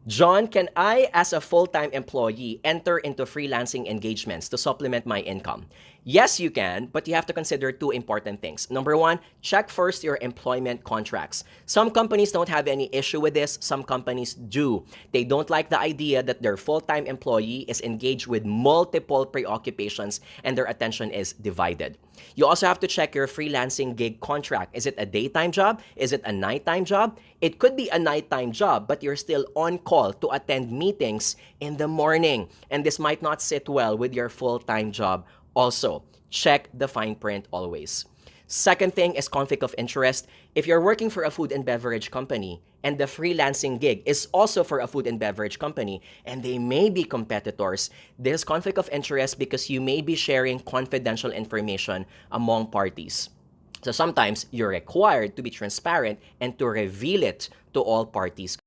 John, can I, as a full-time employee, enter into freelancing engagements to supplement my income? Yes, you can, but you have to consider two important things. Number one, check first your employment contracts. Some companies don't have any issue with this. Some companies do. They don't like the idea that their full-time employee is engaged with multiple preoccupations and their attention is divided. You also have to check your freelancing gig contract. Is it a daytime job? Is it a nighttime job? It could be a nighttime job, but you're still on call to attend meetings in the morning. And this might not sit well with your full-time job. Also, check the fine print always. Second thing is conflict of interest. If you're working for a food and beverage company and the freelancing gig is also for a food and beverage company and they may be competitors, there's conflict of interest because you may be sharing confidential information among parties. So sometimes you're required to be transparent and to reveal it to all parties